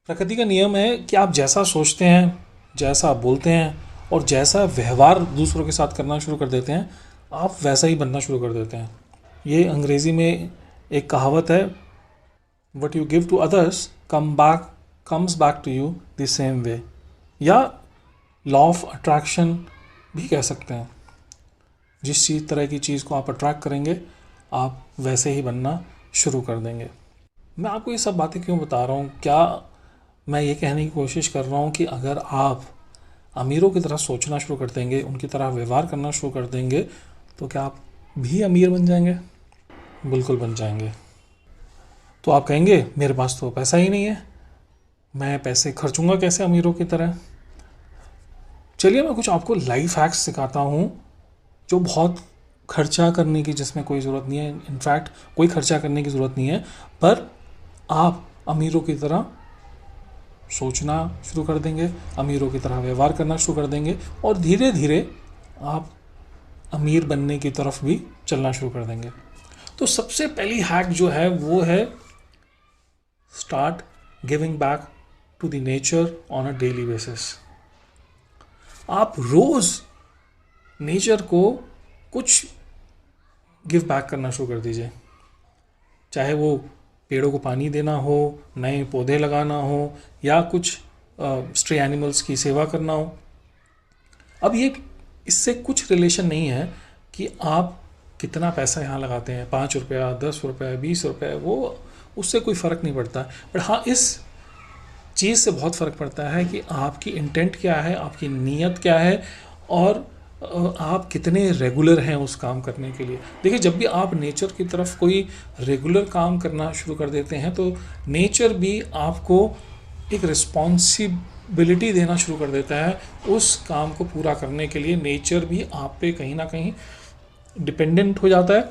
प्रकृति का नियम है कि आप जैसा सोचते हैं, जैसा आप बोलते हैं और जैसा व्यवहार दूसरों के साथ करना शुरू कर देते हैं, आप वैसा ही बनना शुरू कर देते हैं। ये अंग्रेज़ी में एक कहावत है, what you give to others comes back to you the same way, या लॉ ऑफ अट्रैक्शन भी कह सकते हैं। जिस चीज़ तरह की चीज़ को आप अट्रैक्ट करेंगे, आप वैसे ही बनना शुरू कर देंगे। मैं आपको ये सब बातें क्यों बता रहा हूँ? क्या मैं ये कहने की कोशिश कर रहा हूँ कि अगर आप अमीरों की तरह सोचना शुरू कर देंगे, उनकी तरह व्यवहार करना शुरू कर देंगे, तो क्या आप भी अमीर बन जाएंगे? बिल्कुल बन जाएंगे। तो आप कहेंगे मेरे पास तो पैसा ही नहीं है, मैं पैसे खर्चूंगा कैसे अमीरों की तरह? चलिए मैं कुछ आपको लाइफ हैक्स सिखाता हूँ जो बहुत खर्चा करने की, जिसमें कोई ज़रूरत नहीं है। इनफैक्ट कोई खर्चा करने की ज़रूरत नहीं है, पर आप अमीरों की तरह सोचना शुरू कर देंगे, अमीरों की तरह व्यवहार करना शुरू कर देंगे और धीरे धीरे आप अमीर बनने की तरफ भी चलना शुरू कर देंगे। तो सबसे पहली हैक जो है वो है start giving back to the nature on a daily basis. आप रोज नेचर को कुछ गिव बैक करना शुरू कर दीजिए, चाहे वो पेड़ों को पानी देना हो, नए पौधे लगाना हो, या कुछ स्ट्रे एनिमल्स की सेवा करना हो। अब ये इससे कुछ रिलेशन नहीं है कि आप कितना पैसा यहाँ लगाते हैं, 5 रुपया, 10 रुपये, 20 रुपये, वो उससे कोई फ़र्क नहीं पड़ता। बट हाँ, इस चीज़ से बहुत फ़र्क पड़ता है कि आपकी इंटेंट क्या है, आपकी नीयत क्या है, और आप कितने रेगुलर हैं उस काम करने के लिए। देखिए, जब भी आप नेचर की तरफ कोई रेगुलर काम करना शुरू कर देते हैं, तो नेचर भी आपको एक रिस्पॉन्सिबिलिटी देना शुरू कर देता है उस काम को पूरा करने के लिए। नेचर भी आप पे कहीं ना कहीं डिपेंडेंट हो जाता है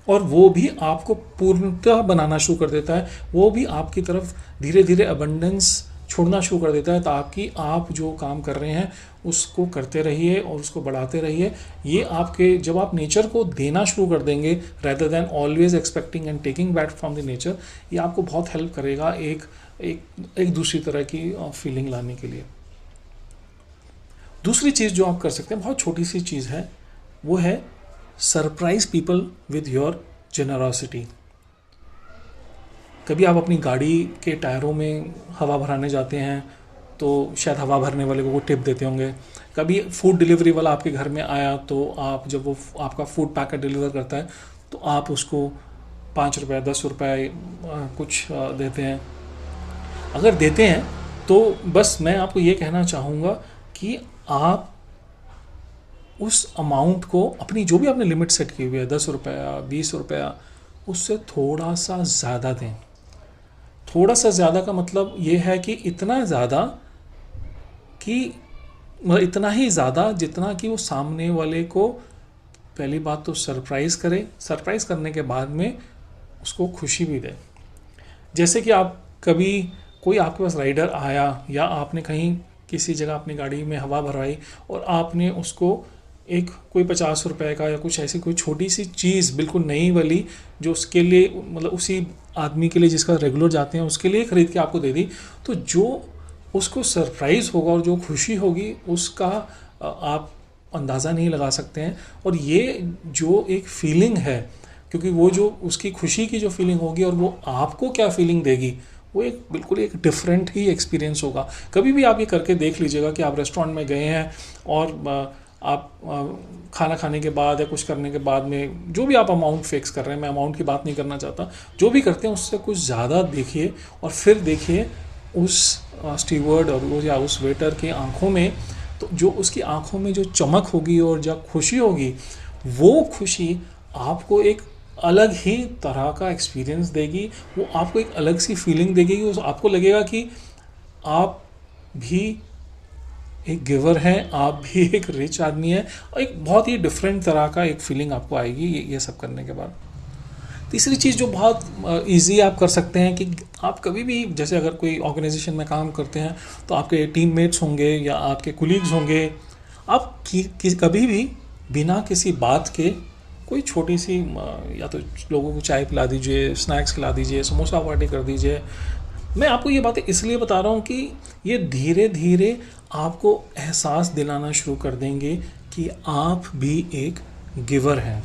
और वो भी आपको पूर्णतः बनाना शुरू कर देता है। वो भी आपकी तरफ धीरे धीरे अबंडेंस छोड़ना शुरू कर देता है, ताकि आप जो काम कर रहे हैं उसको करते रहिए और उसको बढ़ाते रहिए। ये आपके, जब आप नेचर को देना शुरू कर देंगे rather than always expecting and taking back from the nature, ये आपको बहुत हेल्प करेगा एक दूसरी तरह की फीलिंग लाने के लिए। दूसरी चीज़ जो आप कर सकते हैं, बहुत छोटी सी चीज़ है, वो है surprise people with your generosity. कभी आप अपनी गाड़ी के टायरों में हवा भराने जाते हैं, तो शायद हवा भरने वाले को टिप देते होंगे। कभी फूड डिलीवरी वाला आपके घर में आया, तो आप जब वो आपका फूड पैकेट डिलीवर करता है, तो आप उसको 5 रुपये, 10 रुपये कुछ देते हैं। अगर देते हैं तो बस मैं आपको ये कहना चाहूँगा कि आप उस अमाउंट को, अपनी जो भी आपने लिमिट सेट की हुई है, 10 रुपया, 20 रुपया, उससे थोड़ा सा ज़्यादा दें। थोड़ा सा ज़्यादा का मतलब ये है कि इतना ज़्यादा कि इतना ही ज़्यादा जितना कि वो सामने वाले को पहली बात तो सरप्राइज़ करे, सरप्राइज़ करने के बाद में उसको खुशी भी दे। जैसे कि आप कभी, कोई आपके पास राइडर आया, या आपने कहीं किसी जगह अपनी गाड़ी में हवा भरवाई और आपने उसको एक कोई 50 रुपए का या कुछ ऐसी कोई छोटी सी चीज़ बिल्कुल नई वाली, जो उसके लिए, मतलब उसी आदमी के लिए जिसका रेगुलर जाते हैं उसके लिए खरीद के आपको दे दी, तो जो उसको सरप्राइज़ होगा और जो खुशी होगी उसका आप अंदाज़ा नहीं लगा सकते हैं। और ये जो एक फीलिंग है, क्योंकि वो जो उसकी खुशी की जो फीलिंग होगी और वो आपको क्या फीलिंग देगी, वो एक बिल्कुल एक डिफरेंट ही एक्सपीरियंस होगा। कभी भी आप ये करके देख लीजिएगा कि आप रेस्टोरेंट में गए हैं और आप खाना खाने के बाद या कुछ करने के बाद में जो भी आप अमाउंट फिक्स कर रहे हैं, मैं अमाउंट की बात नहीं करना चाहता, जो भी करते हैं उससे कुछ ज़्यादा देखिए और फिर देखिए उस स्टीवर्ड और या उस वेटर की आंखों में, तो जो उसकी आंखों में जो चमक होगी और जो खुशी होगी, वो खुशी आपको एक अलग ही तरह का एक्सपीरियंस देगी। वो आपको एक अलग सी फीलिंग देगी, आपको लगेगा कि आप भी एक गिवर हैं, आप भी एक रिच आदमी हैं, और एक बहुत ही डिफरेंट तरह का एक फीलिंग आपको आएगी ये सब करने के बाद। तीसरी चीज़ जो बहुत इजी आप कर सकते हैं, कि आप कभी भी, जैसे अगर कोई ऑर्गेनाइजेशन में काम करते हैं, तो आपके टीममेट्स होंगे या आपके कुलीग्स होंगे, आप कभी भी बिना किसी बात के कोई छोटी सी, या तो लोगों को चाय पिला दीजिए, स्नैक्स खिला दीजिए, समोसा पार्टी कर दीजिए, मैं आपको ये बातें इसलिए बता रहा हूँ कि ये धीरे धीरे आपको एहसास दिलाना शुरू कर देंगे कि आप भी एक गिवर हैं,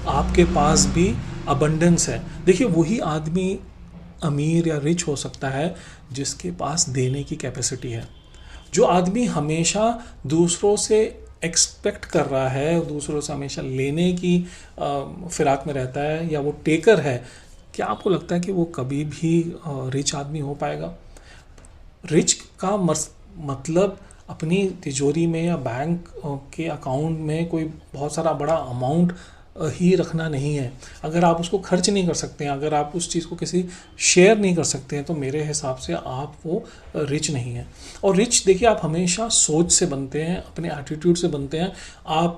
आपके पास भी अबंडेंस है। देखिए, वही आदमी अमीर या रिच हो सकता है जिसके पास देने की कैपेसिटी है। जो आदमी हमेशा दूसरों से एक्सपेक्ट कर रहा है, दूसरों से हमेशा लेने की फिराक में रहता है, या वो टेकर है, क्या आपको लगता है कि वो कभी भी रिच आदमी हो पाएगा? रिच का मतलब अपनी तिजोरी में या बैंक के अकाउंट में कोई बहुत सारा बड़ा अमाउंट ही रखना नहीं है। अगर आप उसको खर्च नहीं कर सकते हैं, अगर आप उस चीज़ को किसी शेयर नहीं कर सकते हैं, तो मेरे हिसाब से आप वो रिच नहीं हैं। और रिच देखिए, आप हमेशा सोच से बनते हैं, अपने एटीट्यूड से बनते हैं। आप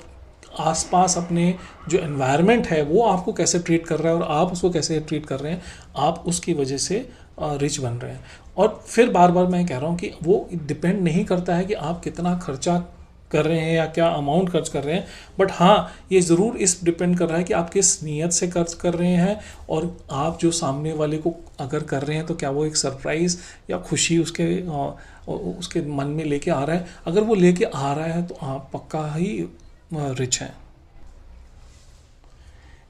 आसपास अपने जो एनवायरनमेंट है वो आपको कैसे ट्रीट कर रहा है और आप उसको कैसे ट्रीट कर रहे हैं, आप उसकी वजह से रिच बन रहे हैं। और फिर बार बार मैं कह रहा हूँ कि वो डिपेंड नहीं करता है कि आप कितना खर्चा कर रहे हैं या क्या अमाउंट खर्च कर रहे हैं, बट हाँ, ये ज़रूर इस डिपेंड कर रहा है कि आप किस नीयत से खर्च कर रहे हैं, और आप जो सामने वाले को अगर कर रहे हैं तो क्या वो एक सरप्राइज़ या खुशी उसके मन में लेके आ रहा है। अगर वो लेके आ रहा है तो आप पक्का ही रिच हैं।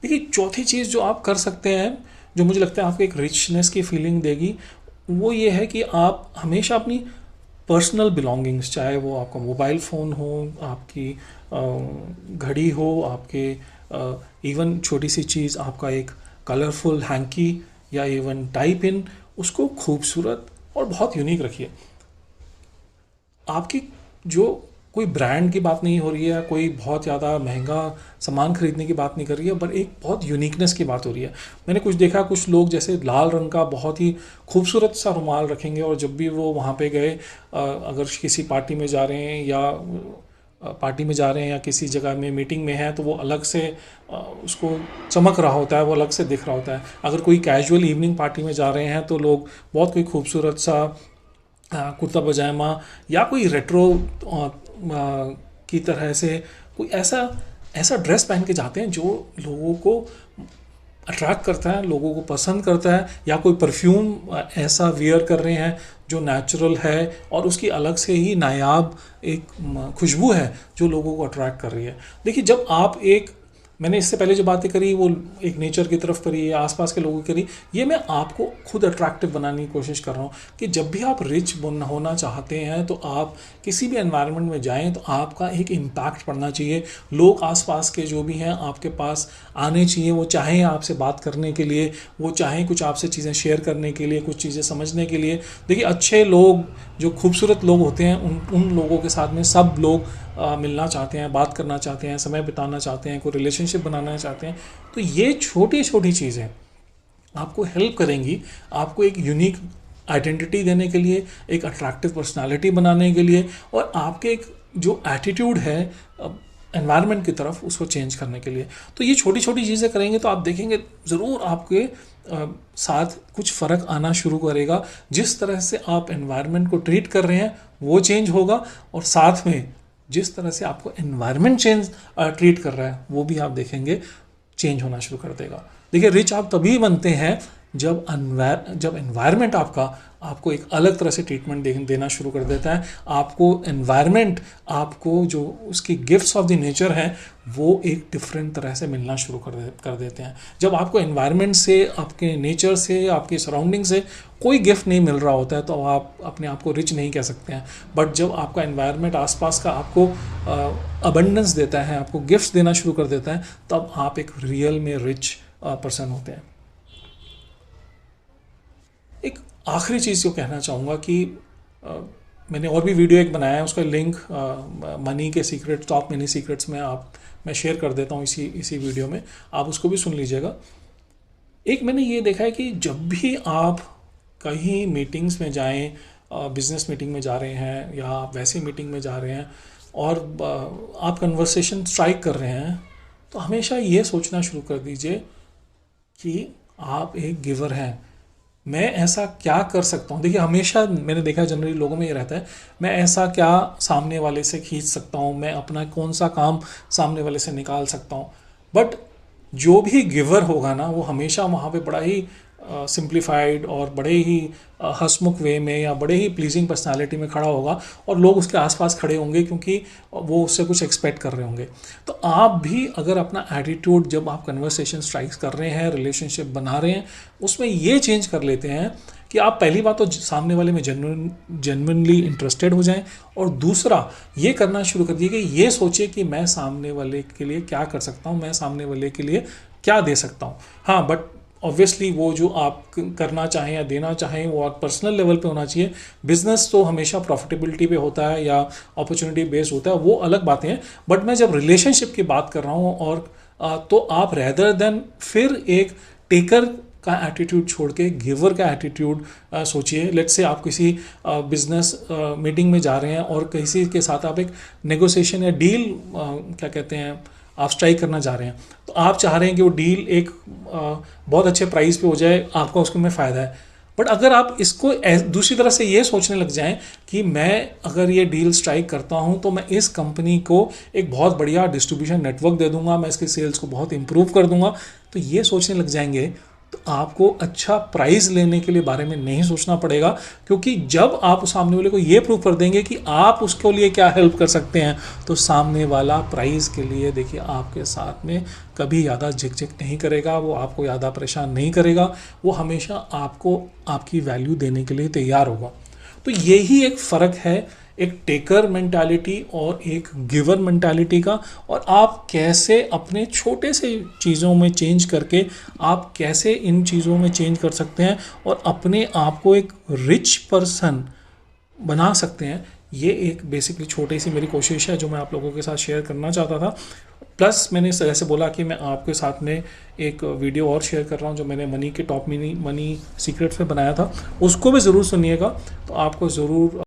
देखिए, चौथी चीज़ जो आप कर सकते हैं, जो मुझे लगता है आपको एक रिचनेस की फीलिंग देगी, वो ये है कि आप हमेशा अपनी पर्सनल बिलोंगिंग्स, चाहे वो आपका मोबाइल फ़ोन हो, आपकी घड़ी हो, आपके इवन छोटी सी चीज़, आपका एक कलरफुल हैंकी या इवन टाई पिन, उसको खूबसूरत और बहुत यूनिक रखिए। आपकी जो कोई ब्रांड की बात नहीं हो रही है, कोई बहुत ज़्यादा महंगा सामान खरीदने की बात नहीं कर रही है, पर एक बहुत यूनिकनेस की बात हो रही है। मैंने कुछ देखा, कुछ लोग जैसे लाल रंग का बहुत ही खूबसूरत सा रुमाल रखेंगे, और जब भी वो वहाँ पे गए, अगर किसी पार्टी में जा रहे हैं या किसी जगह में मीटिंग में है, तो वो अलग से उसको चमक रहा होता है, वो अलग से दिख रहा होता है। अगर कोई कैजुअल इवनिंग पार्टी में जा रहे हैं तो लोग बहुत कोई खूबसूरत सा कुर्ता पजामा या कोई रेट्रो की तरह से कोई ऐसा ऐसा ड्रेस पहन के जाते हैं जो लोगों को अट्रैक्ट करता है, लोगों को पसंद करता है, या कोई परफ्यूम ऐसा वियर कर रहे हैं जो नेचुरल है और उसकी अलग से ही नायाब एक खुशबू है जो लोगों को अट्रैक्ट कर रही है। देखिए, जब आप एक, मैंने इससे पहले जो बातें करी वो एक नेचर की तरफ करी या आसपास के लोगों की करी, ये मैं आपको खुद अट्रैक्टिव बनाने की कोशिश कर रहा हूँ कि जब भी आप रिच होना चाहते हैं तो आप किसी भी एनवायरनमेंट में जाएं तो आपका एक इम्पैक्ट पड़ना चाहिए। लोग आसपास के जो भी हैं आपके पास आने चाहिए, वो चाहें आपसे बात करने के लिए, वो चाहें कुछ आपसे चीज़ें शेयर करने के लिए, कुछ चीज़ें समझने के लिए। देखिए, अच्छे लोग, जो खूबसूरत लोग होते हैं, उन लोगों के साथ में सब लोग मिलना चाहते हैं, बात करना चाहते हैं, समय बिताना चाहते हैं, कोई रिलेशनशिप बनाना चाहते हैं। तो ये छोटी छोटी चीज़ें आपको हेल्प करेंगी, आपको एक यूनिक आइडेंटिटी देने के लिए, एक अट्रैक्टिव पर्सनालिटी बनाने के लिए, और आपके एक जो एटीट्यूड है एनवायरनमेंट की तरफ, उसको चेंज करने के लिए। तो ये छोटी छोटी चीज़ें करेंगे तो आप देखेंगे ज़रूर आपके साथ कुछ फ़र्क आना शुरू करेगा। जिस तरह से आप एनवायरनमेंट को ट्रीट कर रहे हैं वो चेंज होगा, और साथ में जिस तरह से आपको एनवायरनमेंट ट्रीट कर रहा है वो भी आप देखेंगे चेंज होना शुरू कर देगा। देखिए, रिच आप तभी बनते हैं जब एनवायरनमेंट आपको एक अलग तरह से ट्रीटमेंट देना शुरू कर देता है। आपको एनवायरनमेंट, आपको जो उसकी गिफ्ट्स ऑफ द नेचर हैं, वो एक डिफरेंट तरह से मिलना शुरू कर देते हैं। जब आपको एनवायरनमेंट से, आपके नेचर से, आपके सराउंडिंग से कोई गिफ्ट नहीं मिल रहा होता है तो आप अपने आप को रिच नहीं कह सकते हैं। बट जब आपका एनवायरनमेंट आसपास का आपको अबंडेंस देता है, आपको गिफ्ट्स देना शुरू कर देता है, तब आप एक रियल में रिच पर्सन होते हैं। एक आखिरी चीज़ जो कहना चाहूँगा कि मैंने और भी वीडियो एक बनाया है, उसका लिंक मनी के सीक्रेट, टॉप मनी सीक्रेट्स में मैं शेयर कर देता हूँ इसी वीडियो में, आप उसको भी सुन लीजिएगा। एक मैंने ये देखा है कि जब भी आप कहीं मीटिंग्स में जाएं, बिजनेस मीटिंग में जा रहे हैं या आप वैसे मीटिंग में जा रहे हैं और आप कन्वर्सेशन स्ट्राइक कर रहे हैं, तो हमेशा ये सोचना शुरू कर दीजिए कि आप एक गिवर हैं। मैं ऐसा क्या कर सकता हूँ। देखिए, हमेशा मैंने देखा जनरली लोगों में ये रहता है, मैं ऐसा क्या सामने वाले से खींच सकता हूँ, मैं अपना कौन सा काम सामने वाले से निकाल सकता हूँ। बट जो भी गिवर होगा ना, वो हमेशा वहाँ पे बड़ा ही सिंप्लीफाइड और बड़े ही हंसमुख वे में या बड़े ही प्लीजिंग पर्सनालिटी में खड़ा होगा और लोग उसके आसपास खड़े होंगे क्योंकि वो उससे कुछ एक्सपेक्ट कर रहे होंगे। तो आप भी अगर अपना एटीट्यूड जब आप कन्वर्सेशन स्ट्राइक्स कर रहे हैं, रिलेशनशिप बना रहे हैं, उसमें ये चेंज कर लेते हैं कि आप पहली बात तो सामने वाले में जेन्युइनली इंटरेस्टेड हो जाएं, और दूसरा ये करना शुरू कर दिए कि ये सोचिए कि मैं सामने वाले के लिए क्या कर सकता हूँ, मैं सामने वाले के लिए क्या दे सकता हूँ। हाँ, बट ऑब्वियसली वो जो आप करना चाहें या देना चाहें वो आप पर्सनल लेवल पे होना चाहिए। बिजनेस तो हमेशा प्रॉफिटेबिलिटी पे होता है या अपॉर्चुनिटी बेस्ड होता है, वो अलग बातें हैं। बट मैं जब रिलेशनशिप की बात कर रहा हूँ और तो आप रेदर देन फिर एक टेकर का एटीट्यूड छोड़ के गिवर का एटीट्यूड सोचिए। लेट्स से आप किसी बिजनेस मीटिंग में जा रहे हैं और किसी के साथ आप एक नेगोशिएशन या डील क्या कहते हैं आप स्ट्राइक करना चाह रहे हैं, तो आप चाह रहे हैं कि वो डील एक बहुत अच्छे प्राइस पे हो जाए, आपका उसके में फ़ायदा है। बट अगर आप इसको दूसरी तरह से ये सोचने लग जाएं कि मैं अगर ये डील स्ट्राइक करता हूं तो मैं इस कंपनी को एक बहुत बढ़िया डिस्ट्रीब्यूशन नेटवर्क दे दूंगा, मैं इसके सेल्स को बहुत इंप्रूव कर दूंगा, तो ये सोचने लग जाएंगे तो आपको अच्छा प्राइस लेने के लिए बारे में नहीं सोचना पड़ेगा। क्योंकि जब आप सामने वाले को ये प्रूव कर देंगे कि आप उसके लिए क्या हेल्प कर सकते हैं, तो सामने वाला प्राइस के लिए देखिए आपके साथ में कभी ज़्यादा झिकझिक नहीं करेगा, वो आपको ज़्यादा परेशान नहीं करेगा, वो हमेशा आपको आपकी वैल्यू देने के लिए तैयार होगा। तो यही एक फ़र्क है एक टेकर मेंटालिटी और एक गिवर मेंटालिटी का। और आप कैसे अपने छोटे से चीज़ों में चेंज करके आप कैसे इन चीज़ों में चेंज कर सकते हैं और अपने आप को एक रिच पर्सन बना सकते हैं, ये एक बेसिकली छोटी सी मेरी कोशिश है जो मैं आप लोगों के साथ शेयर करना चाहता था। प्लस मैंने जैसे बोला कि मैं आपके साथ में एक वीडियो और शेयर कर रहा हूँ जो मैंने मनी के टॉप मनी सीक्रेट्स में बनाया था, उसको भी ज़रूर सुनिएगा, तो आपको ज़रूर